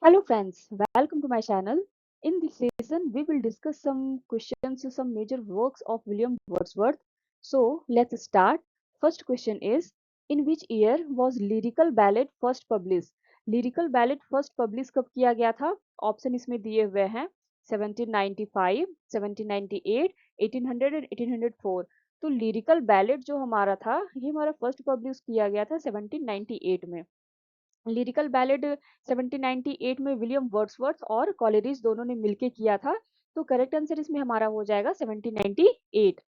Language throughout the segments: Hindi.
Hello friends, welcome to my channel. In this session, we will discuss some questions to some major works of William Wordsworth. So let's start. First question is, in which year was Lyrical Ballad first published? Lyrical Ballad first published कब किया गया था? ऑप्शन इसमें दिए हुए हैं 1795, 1798, 1800 और 1804. तो लिरिकल बैलेट जो हमारा था ये हमारा फर्स्ट पब्लिश किया गया था 1798 में. लिरिकल बैलेड 1798 में विलियम वर्ड्सवर्थ और कॉलेरिज दोनों ने मिलके किया था. तो करेक्ट आंसर इसमें हमारा हो जाएगा 1798.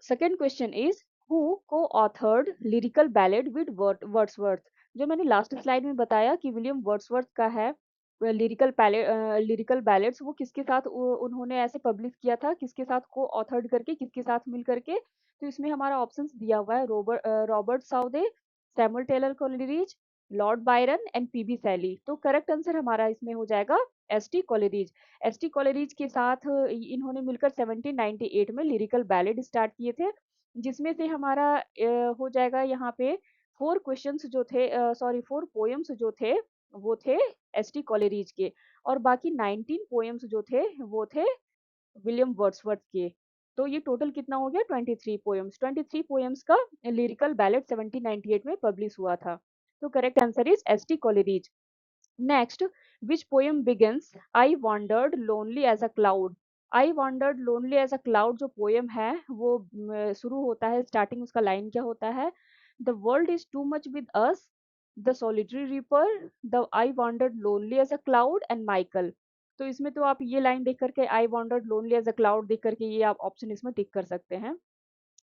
Second question is who co authored lyrical ballad with Wordsworth. जो मैंने लास्ट स्लाइड में बताया कि विलियम वर्ड्सवर्थ का है लिरिकल बैलेड्स, वो किसके साथ उन्होंने ऐसे पब्लिश किया था, किसके साथ को ऑथर्ड करके, किसके साथ मिल करके. तो इसमें हमारा ऑप्शंस दिया हुआ है Robert Southey, Samuel Taylor Coleridge, Lord Byron and PB Shelley. तो करेक्ट आंसर हमारा इसमें हो जाएगा एसटी कॉलेरिज. एसटी कॉलेरिज के साथ इन्होंने मिलकर 1798 में लिरिकल बैलेड स्टार्ट किए थे, जिसमें से हमारा हो जाएगा यहाँ पे 4 क्वेश्चंस जो थे, सॉरी 4 पोएम्स जो थे वो थे एसटी कॉलेरिज के, और बाकी 19 पोएम्स जो थे वो थे विलियम वर्ड्सवर्थ के. तो ये टोटल कितना हो गया 23 पोएम्स का लिरिकल बैलेड 1798 में पब्लिश हुआ था. तो correct answer is ST Coleridge. Next, which poem begins I wandered lonely as a cloud. I wandered lonely as a cloud जो पोएम है वो शुरू होता है, स्टार्टिंग उसका लाइन क्या होता है? The world is too much with us, the solitary reaper, the I wandered lonely as a cloud and Michael. तो इसमें तो आप ये लाइन देख करके I wandered lonely as a cloud देख करके ये आप ऑप्शन इसमें टिक कर सकते हैं.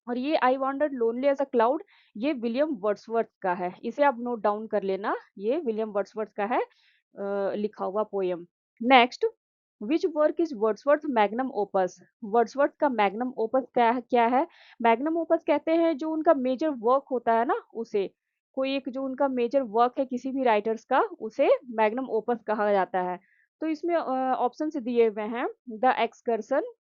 और ये I wandered lonely as a cloud ये विलियम वर्ड्सवर्थ का है, इसे आप नोट डाउन कर लेना, ये विलियम वर्ड्सवर्थ का है लिखा हुआ poem. Next, which work is Wordsworth magnum opus. Wordsworth का मैग्नम ओपस क्या है? मैग्नम ओपस कहते हैं जो उनका मेजर वर्क होता है ना, उसे कोई एक जो उनका मेजर वर्क है किसी भी राइटर्स का, उसे मैग्नम ओपस कहा जाता है. तो इसमें ऑप्शन दिए हुए हैं the excursion,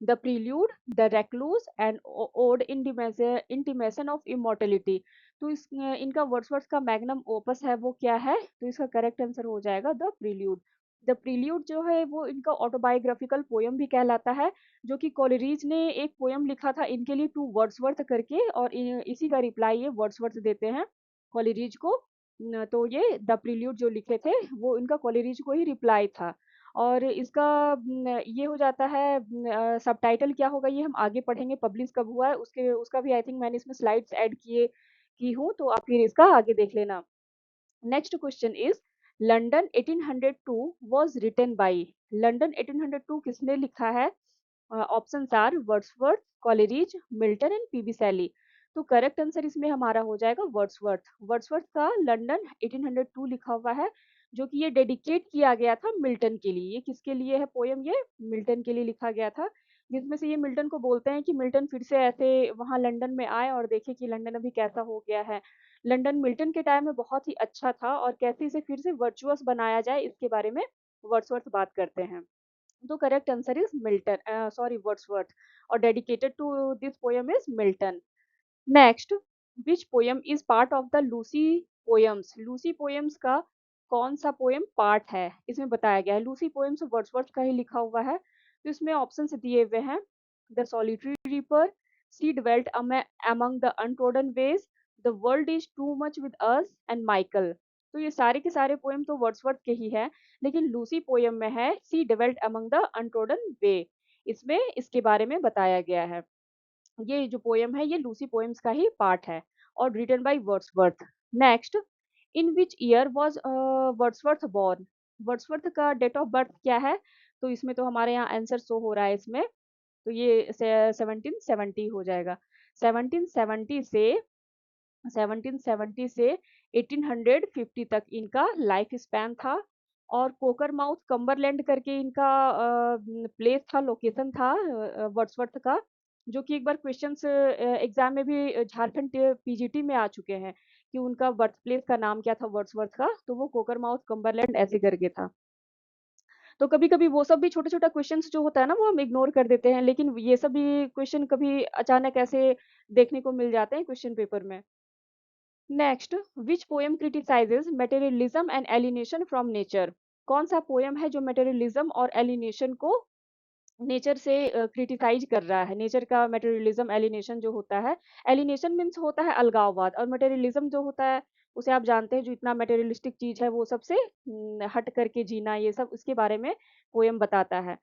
the prelude, the recluse and ode intimation of immortality. तो इनका वर्ड्सवर्थ का मैग्नम ओपस है वो क्या है? तो इसका करेक्ट आंसर हो जाएगा द प्रील्यूड. द प्रील्यूड जो है वो इनका ऑटोबायोग्राफिकल पोएम भी कहलाता है, जो कि कॉलेरिज ने एक पोएम लिखा था इनके लिए टू वर्ड्सवर्थ करके, और इसी का रिप्लाई ये वर्ड्सवर्थ देते हैं कॉलेरिज को. तो ये द प्रील्यूड जो लिखे थे वो इनका कॉलेरिज को ही रिप्लाई था. और इसका ये हो जाता है, सबटाइटल क्या होगा ये हम आगे पढ़ेंगे, पब्लिश कब हुआ है उसके उसका भी आई थिंक मैंने इसमें स्लाइड्स ऐड की हूँ, तो आप फिर इसका आगे देख लेना. Next question is London 1802 was written by. London 1802 किसने लिखा है? Options are Wordsworth, Coleridge, Milton and PB Shelley. तो करेक्ट आंसर इसमें हमारा हो जाएगा वर्ड्सवर्थ. वर्ड्सवर्थ का लंदन 1802 लिखा हुआ है, जो कि ये डेडिकेट किया गया था मिल्टन के लिए. ये किसके लिए है पोएम? ये मिल्टन के लिए लिखा गया था, जिसमें से ये मिल्टन को बोलते हैं कि मिल्टन फिर से ऐसे वहाँ लंदन में आए और देखे कि लंदन अभी कैसा हो गया है. लंदन मिल्टन के टाइम में बहुत ही अच्छा था और कैसे इसे फिर से वर्चुअस बनाया जाए इसके बारे में वर्ड्सवर्थ बात करते हैं. तो correct answer is Milton, sorry Wordsworth, और dedicated to this poem is Milton. Next, which poem is part of the Lucy poems. Lucy poems का कौन सा पोएम पार्ट है इसमें बताया गया है? लूसी पोएम्स वर्ड्सवर्थ का ही लिखा हुआ है. तो इसमें ऑप्शन दिए हुए हैं the solitary reaper, she dwelt among the untrodden ways, the world is too much with us and Michael. तो ये सारे के सारे पोएम तो वर्ड्सवर्थ के ही है, लेकिन लूसी पोएम में है सी dwelt among the untrodden way, इसमें इसके बारे में बताया गया है. ये जो पोएम है ये लूसी पोएम्स का ही पार्ट है और written by Wordsworth. Next, in which year was Wordsworth born. Wordsworth का डेट ऑफ बर्थ क्या है? तो इसमें तो हमारे यहाँ आंसर शो हो रहा है इसमें, तो ये 1770 हो जाएगा. 1770 से 1770 से 1850 तक इनका लाइफ स्पैन था. और कोकर माउथ कम्बरलैंड करके इनका प्लेस था, लोकेशन था वर्ड्सवर्थ का, जो कि एक बार क्वेश्चंस एग्जाम में भी झारखंड पीजीटी में आ चुके हैं कि उनका बर्थ प्लेस का नाम क्या था वर्ड्सवर्थ का, तो वो कोकर माउथ कम्बरलैंड ऐसे करके था. तो कभी-कभी वो सब भी छोटा-छोटा क्वेश्चंस जो होता है ना वो हम इग्नोर कर देते हैं, लेकिन ये सब भी क्वेश्चन कभी अचानक ऐसे देखने को मिल जाते हैं क्वेश्चन पेपर में. Next, which poem criticises materialism and alienation from nature? कौन सा पोएम है जो मटेरियलिज्म और एलिनेशन को नेचर से क्रिटिसाइज कर रहा है? नेचर का मटेरियलिज्म एलिनेशन जो होता है, एलिनेशन मीन्स होता है अलगाववाद, और मटेरियलिज्म जो होता है उसे आप जानते हैं, जो इतना मटेरियलिस्टिक चीज है वो सबसे हट करके जीना, ये सब उसके बारे में पोएम बताता है।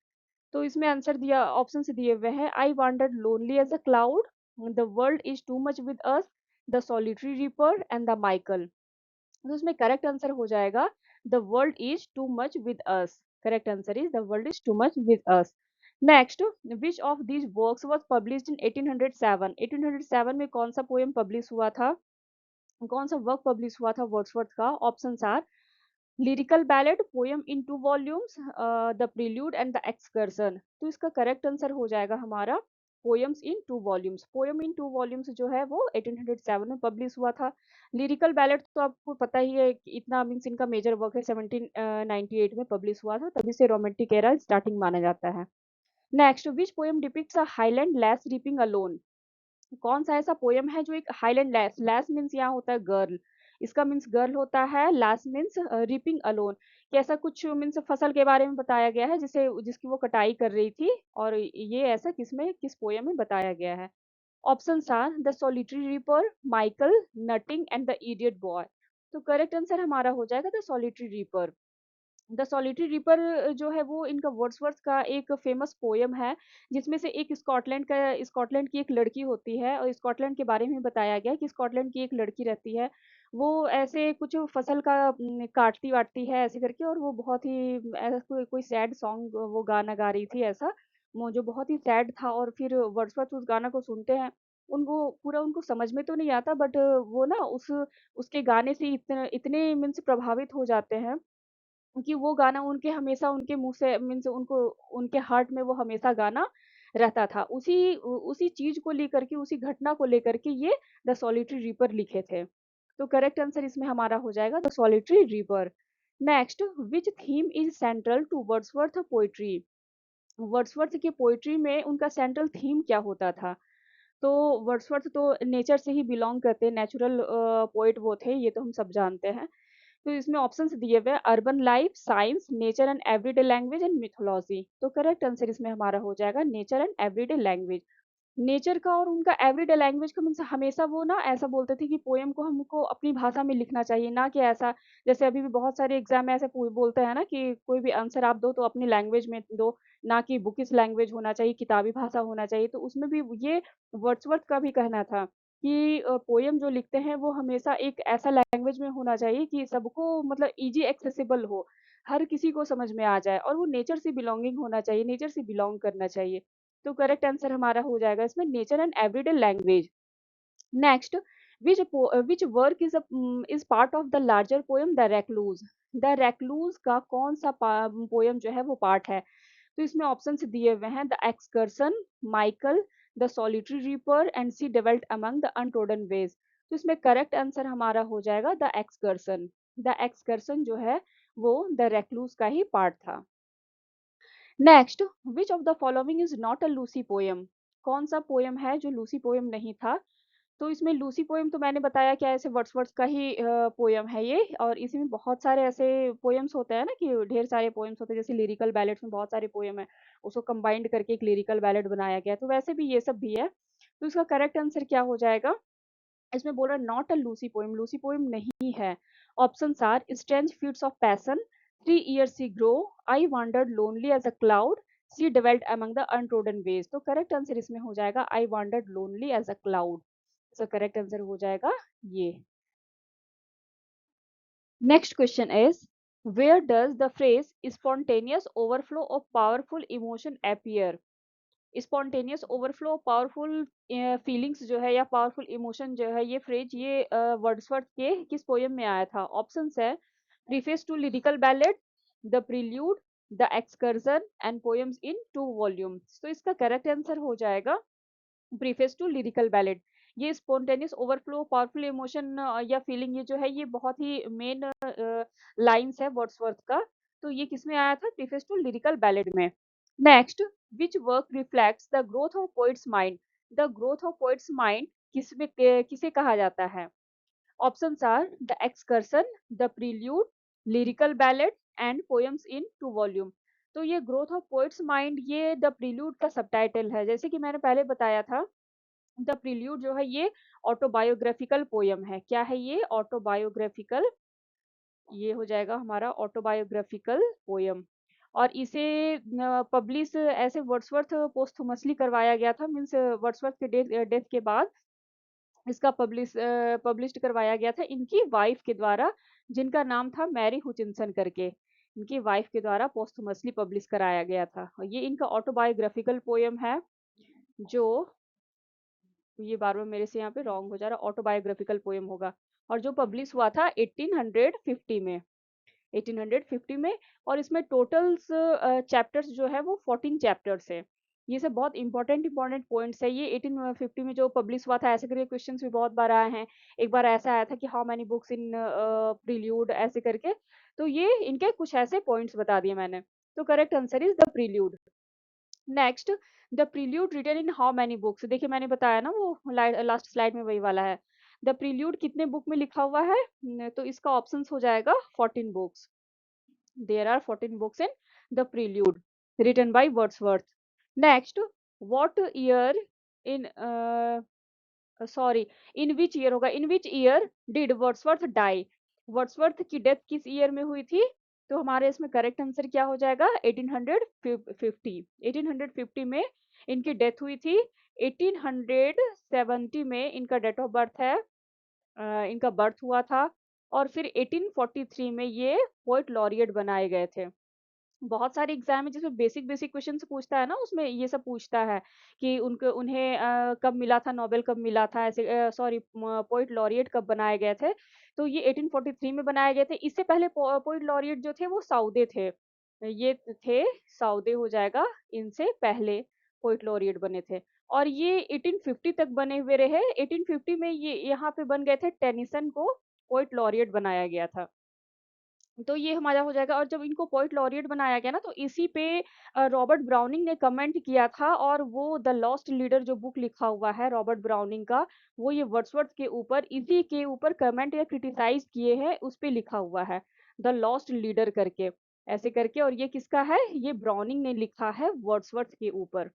तो इसमें आंसर दिया, ऑप्शन से दिए हुए हैं, I wandered lonely as a cloud, the world is too much with us, the solitary reaper and the Michael. तो इसमें करेक्ट आंसर हो जाएगा the world is too much with us. Correct answer is the world is too much with us. Next, which of these works was published in 1807? 1807 में कौन सा पोएम पब्लिश हुआ था, कौन सा वर्क पब्लिश हुआ था वर्ड्सवर्थ का? Options are lyrical ballad, poem in two volumes, the prelude and the excursion. तो इसका करेक्ट आंसर हो जाएगा हमारा poems in two volumes. Poem in two volumes जो है वो 1807 में पब्लिश हुआ था। लिरिकल बैलेड तो आपको पता ही है कि इतना मीन्स इनका मेजर वर्क है, 1798 में पब्लिश हुआ था, तभी से रोमांटिक एरा स्टार्टिंग माना जाता है। Next, which poem depicts a highland lass reaping alone? कौन सा ऐसा पोएम है जो एक हाईलैंड लैस, लैस मीन्स यहाँ होता है गर्ल, इसका मीन्स गर्ल होता है, लास मीन्स रीपिंग अलोन, कि ऐसा कुछ मीन्स फसल के बारे में बताया गया है जिसे जिसकी वो कटाई कर रही थी, और ये ऐसा किसमें, किस पोएम में बताया गया है? Option are the solitary reaper, Michael, nutting and the idiot boy. तो करेक्ट आंसर हमारा हो जाएगा the solitary reaper. The solitary reaper जो है वो इनका वर्ड्सवर्थ का एक फेमस पोयम है, जिसमें से एक स्कॉटलैंड की एक लड़की होती है, और स्कॉटलैंड के बारे में बताया गया है कि स्कॉटलैंड की एक लड़की रहती है, वो ऐसे कुछ फसल का काटती वाटती है ऐसे करके, और वो बहुत ही ऐसा कोई सैड सॉन्ग वो गाना गा रही थी ऐसा, वो जो बहुत ही सैड था, और फिर वर्ड्सवर्थ उस गाना को सुनते हैं, उनको पूरा उनको समझ में तो नहीं आता, बट वो ना उस उसके गाने से इतने इतने मीन्स प्रभावित हो जाते हैं कि वो गाना उनके हमेशा उनके मुँह से मीन्स उनको उनके हार्ट में वो हमेशा गाना रहता था। उसी चीज़ को लेकर के, उसी घटना को लेकर के ये द सॉलिटरी रीपर लिखे थे। तो करेक्ट आंसर इसमें हमारा हो जाएगा the solitary reaper. Next, which theme is central to Wordsworth poetry? Wordsworth की पोएट्री में उनका सेंट्रल थीम क्या होता था? तो वर्ड्सवर्थ तो नेचर से ही बिलॉन्ग करते हैं, नेचुरल पोएट वो थे, ये तो हम सब जानते हैं। तो इसमें ऑप्शंस दिए हुए हैं, urban life, science, nature and everyday language and mythology. तो करेक्ट आंसर इसमें हमारा हो जाएगा nature and everyday language. Nature का और उनका एवरीडे लैंग्वेज का मीन्स हमेशा वो ना ऐसा बोलते थे कि पोएम को हमको अपनी भाषा में लिखना चाहिए, ना कि ऐसा जैसे अभी भी बहुत सारे एग्जाम में ऐसे बोलते हैं ना कि कोई भी आंसर आप दो तो अपनी लैंग्वेज में दो, ना कि बुकिश लैंग्वेज होना चाहिए, किताबी भाषा होना चाहिए। तो उसमें भी ये वर्ड्सवर्थ का भी कहना था कि पोएम जो लिखते हैं वो हमेशा एक ऐसा लैंग्वेज में होना चाहिए कि सबको मतलब इजी एक्सेसिबल हो, हर किसी को समझ में आ जाए, और वो नेचर से बिलोंगिंग होना चाहिए, नेचर से बिलोंग करना चाहिए। तो करेक्ट आंसर हमारा हो जाएगा इसमें nature and everyday language. Next, which work is part of the larger poem the recluse? The recluse का कौन सा पोयम जो है वो पार्ट है? तो इसमें ऑप्शंस दिए हुए हैं, the excursion, Michael, the solitary reaper and she dwelt among the untrodden ways. तो इसमें करेक्ट आंसर हमारा हो जाएगा द एक्सकर्सन। द एक्सकर्सन जो है वो द रेक्लूज का ही पार्ट था। Next, which of the following is not a Lucy poem? कौन सा पोएम है जो लूसी पोएम नहीं था? तो इसमें लूसी पोएम तो मैंने बताया क्या, ऐसे वर्ड्सवर्थ का ही पोएम है ये, और इसमें बहुत सारे ऐसे पोएम्स होते हैं ना कि ढेर सारे पोएम्स होते हैं, जैसे लिरिकल बैलेड्स में बहुत सारे पोएम है, उसको कंबाइंड करके एक लिरिकल बैलेड बनाया गया है, तो वैसे भी ये सब भी है। तो इसका करेक्ट आंसर क्या हो जाएगा? इसमें बोल रहा है नॉट अ लूसी पोएम नहीं है। Options are strange fits of passion, 3 years she grow, I wandered lonely as a cloud, she dwelt among the untrodden ways. तो करेक्ट आंसर इसमें हो जाएगा I wandered lonely as a cloud. So correct answer हो जाएगा ये। Next question is, where does the phrase spontaneous overflow of powerful emotion appear? Spontaneous overflow powerful feelings जो है या पावरफुल इमोशन जो है, ये फ्रेज ये वर्ड्सवर्थ के किस पोएम में आया था? ऑप्शंस है preface to lyrical ballad, the prelude, the excursion and poems in 2 volumes. तो इसका करेक्ट आंसर हो जाएगा प्रीफेस टू लिरिकल बैलेड। ये स्पॉन्टेनियस ओवरफ्लो पावरफुल इमोशन या फीलिंग, ये जो है ये बहुत ही मेन लाइंस है वर्ड्सवर्थ का। तो ये किसमें आया था? प्रीफेस टू लिरिकल बैलेड में। Next, which work reflects the growth of poet's mind? The growth of poet's mind किसमें किसे कहा जाता है? Options are the excursion, the prelude, lyrical ballad and poems in 2 volume. तो ये ग्रोथ ऑफ पोएट्स माइंड ये द प्रील्यूड का सबटाइटल है। जैसे कि मैंने पहले बताया था, द प्रील्यूड जो है ये ऑटोबायोग्राफिकल पोयम है। क्या है ये? ऑटोबायोग्राफिकल, ये हो जाएगा हमारा ऑटोबायोग्राफिकल पोयम। और इसे पब्लिश ऐसे वर्ड्सवर्थ पोस्थुमसली करवाया गया था, मीन्स वर्ड्सवर्थ के डेथ के बाद इसका पब्लिश्ड करवाया गया था इनकी वाइफ के द्वारा, जिनका नाम था मैरी हुचिंसन करके। इनकी वाइफ के द्वारा पोस्थुमसली पब्लिश कराया गया था। और ये इनका ऑटोबायोग्राफिकल पोयम है, जो ये बार बार मेरे से यहाँ पे रॉन्ग हो जा रहा है, ऑटोबायोग्राफिकल पोयम होगा। और जो पब्लिश हुआ था 1850 में, 1850 में। और इसमें टोटल्स चैप्टर्स जो है वो 14 चैप्टर्स है। ये सब बहुत इंपॉर्टेंट इंपॉर्टेंट पॉइंट्स है। ये 1850 में जो पब्लिश हुआ था, ऐसे करके क्वेश्चंस भी बहुत बार आए हैं। एक बार ऐसा आया था कि how many books in prelude, ऐसे करके। तो ये इनके कुछ ऐसे पॉइंट्स बता दिए मैंने। तो correct answer is the prelude. Next, the prelude written in how many books. देखिए मैंने बताया ना, वो लास्ट स्लाइड में वही वाला है। द प्रील्यूड कितने बुक में लिखा हुआ है? तो इसका ऑप्शंस हो जाएगा 14 books. There are 14 books in the Prelude written by Wordsworth. Next, what year in sorry, in which year होगा? In which year did Wordsworth die? Wordsworth की डेथ किस ईयर में हुई थी? तो हमारे इसमें करेक्ट आंसर क्या हो जाएगा? 1850। 1850 में इनकी डेथ हुई थी। 1870 में इनका डेट ऑफ बर्थ है, इनका बर्थ हुआ था। और फिर 1843 में ये पोएट लॉरिएट बनाए गए थे। बहुत सारे एग्जाम है जिसमें बेसिक बेसिक क्वेश्चन पूछता है ना, उसमें ये सब पूछता है कि उनको उन्हें कब मिला था, नोबेल कब मिला था, ऐसे सॉरी पोइट लॉरिएट कब बनाए गए थे। तो ये 1843 में बनाए गए थे। इससे पहले पोइट लॉरिएट जो थे वो सऊदे थे। ये थे सऊदे हो जाएगा, इनसे पहले पोइट लॉरिएट बने थे। और ये 1850 तक बने हुए रहे। 1850 में ये यहाँ पे बन गए थे, टेनिसन को पोइट लॉरिएट बनाया गया था। तो ये हमारा हो जाएगा। और जब इनको पोएट लॉरिएट बनाया गया ना, तो इसी पे रॉबर्ट ब्राउनिंग ने कमेंट किया था। और वो द लॉस्ट लीडर जो बुक लिखा हुआ है रॉबर्ट ब्राउनिंग का, वो ये वर्ड्सवर्थ के ऊपर, इसी के ऊपर कमेंट या क्रिटिसाइज किए हैं, उस पे लिखा हुआ है द लॉस्ट लीडर करके, ऐसे करके। और ये किसका है? ये ब्राउनिंग ने लिखा है वर्ड्सवर्थ के ऊपर।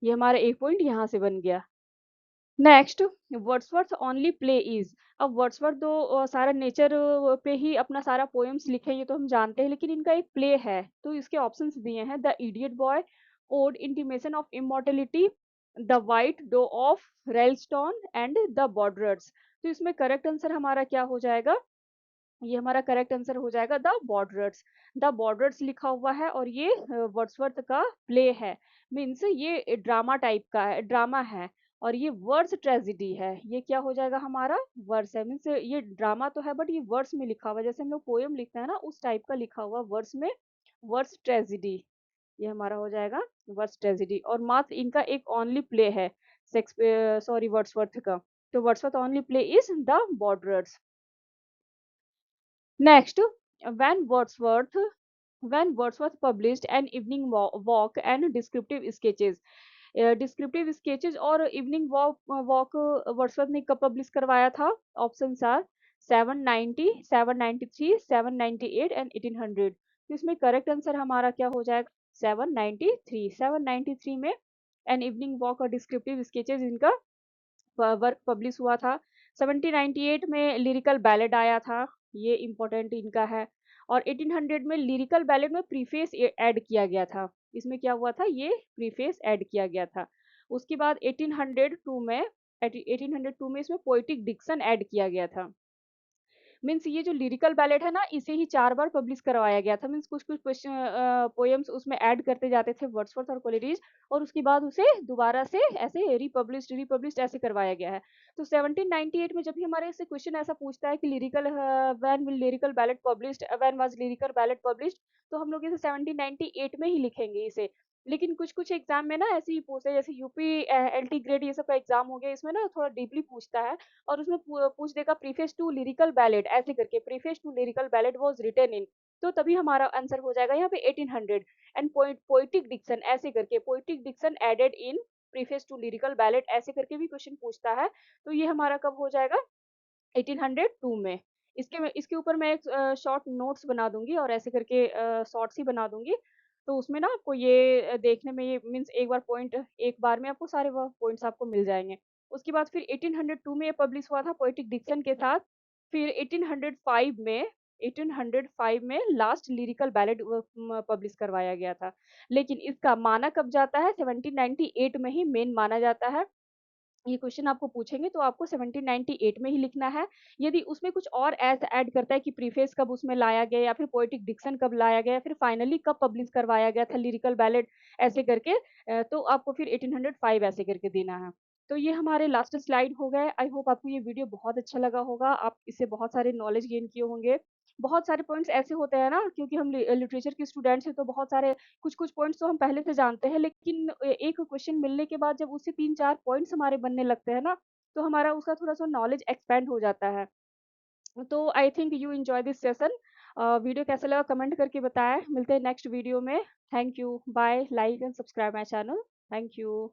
ये हमारा एक पॉइंट यहाँ से बन गया। Next, Wordsworth only play is. अब वर्ड्सवर्थ तो सारा नेचर पे ही अपना सारा पोएम्स लिखे, ये तो हम जानते हैं, लेकिन इनका एक प्ले है। तो इसके ऑप्शंस दिए हैं, the idiot boy, ode intimation of immortality, the white doe of Rylstone and the borderers. तो इसमें करेक्ट आंसर हमारा क्या हो जाएगा? ये हमारा करेक्ट आंसर हो जाएगा द बॉर्डरर्स। द बॉर्डरर्स लिखा हुआ है, और ये वर्ड्सवर्थ का प्ले है। मीन्स ये ड्रामा टाइप का है, ड्रामा है। और ये वर्ड्स ट्रेजिडी है। ये क्या हो जाएगा हमारा? वर्स है। मीन्स ये ड्रामा तो है, बट ये वर्ड्स में लिखा हुआ है, जैसे हम लोग पोएम लिखते हैं ना, उस टाइप का लिखा हुआ वर्ड्स में, वर्ड्स ट्रेजिडी। ये हमारा हो जाएगा वर्ड्स ट्रेजिडी। और मात्र इनका एक ओनली प्ले है शेक्सपियर, सॉरी, वर्ड्सवर्थ का। तो Wordsworth only play is the borderers. Next, when Wordsworth when Wordsworth published an evening walk and descriptive sketches, descriptive sketches और इवनिंग वॉक वर्ड्सवर्थ ने कब पब्लिश करवाया था? Options are 790, 793, 798 and 1800। तो इसमें करेक्ट आंसर हमारा क्या हो जाएगा? 793। 793 में एन इवनिंग वॉक और डिस्क्रिप्टिव स्केचेस इनका वर्क पब्लिश हुआ था। 1798 में लिरिकल बैलेड आया था, ये इम्पोर्टेंट इनका है। और 1800 में लिरिकल बैलेड में प्रीफेस ऐड किया गया था। इसमें क्या हुआ था? ये प्रीफेस ऐड किया गया था। उसके बाद 1802 में इसमें पोएटिक डिक्शन ऐड किया गया था। मीन्स ये जो लिरिकल बैलेट है ना, इसे ही 4 बार पब्लिश करवाया गया था। मीन्स कुछ-कुछ क्वेश्चन पोएम्स उसमें ऐड करते जाते थे वर्ड्सवर्थ और कोलेरिज, और उसके बाद उसे दोबारा से ऐसे रिपब्लिश्ड ऐसे करवाया गया है। तो 1798 में जब भी हमारे से क्वेश्चन ऐसा पूछता है कि when will lyrical ballot published, when was lyrical ballot published, तो हम लोग इसे 1798 में ही लिखेंगे इसे। लेकिन कुछ-कुछ एग्जाम में ना ऐसे ही पूछते हैं, जैसे यूपी एलटी ग्रेड ये सब का एग्जाम हो गया, इसमें ना थोड़ा डीपली पूछता है। और उसमें पूछ देगा प्रीफेस टू लिरिकल बैलेड, ऐसे करके preface to lyrical ballad was written in. तो तभी हमारा आंसर हो जाएगा यहाँ पे 1800। एंड पोएटिक डिक्शन, ऐसे करके poetic diction added in preface to lyrical ballad, ऐसे करके भी क्वेश्चन पूछता है। तो ये हमारा कब हो जाएगा? 1802 में। इसके ऊपर मैं एक शॉर्ट नोट्स बना दूँगी और ऐसे करके शॉर्ट्स ही बना दूँगी। तो उसमें ना आपको ये देखने में ये मीन्स एक बार पॉइंट एक बार में आपको सारे वो पॉइंट्स आपको मिल जाएँगे। उसके बाद फिर 1802 में ये पब्लिश हुआ था पोएटिक डिक्शन के साथ। फिर 1805 में लास्ट लिरिकल बैलेड पब्लिश करवाया गया था। लेकिन इसका माना कब जाता है 1798 में ही मेन माना जाता है। ये क्वेश्चन आपको पूछेंगे तो आपको 1798 में ही लिखना है। यदि उसमें कुछ और ऐड करता है कि प्रीफेस कब उसमें लाया गया या फिर पोएटिक डिक्शन कब लाया गया, फिर फाइनली कब पब्लिश करवाया गया था लिरिकल बैलेड ऐसे करके तो आपको फिर 1805 ऐसे करके देना है। तो ये हमारे लास्ट स्लाइड हो गए। आई होप आपको ये वीडियो बहुत अच्छा लगा होगा। आप इससे बहुत सारे नॉलेज गेन किए होंगे। बहुत सारे पॉइंट्स ऐसे होते हैं ना क्योंकि हम लिटरेचर के स्टूडेंट्स हैं तो बहुत सारे कुछ-कुछ पॉइंट्स तो हम पहले से जानते हैं लेकिन एक क्वेश्चन मिलने के बाद जब उससे 3-4 पॉइंट्स हमारे बनने लगते हैं ना, तो हमारा उसका थोड़ा-सा नॉलेज एक्सपैंड हो जाता है। तो I think you enjoy this session. Video कैसा लगा कमेंट करके बताएँ। मिलते हैं नेक्स्ट वीडियो में। Thank you. Bye. Like and subscribe my channel. Thank you.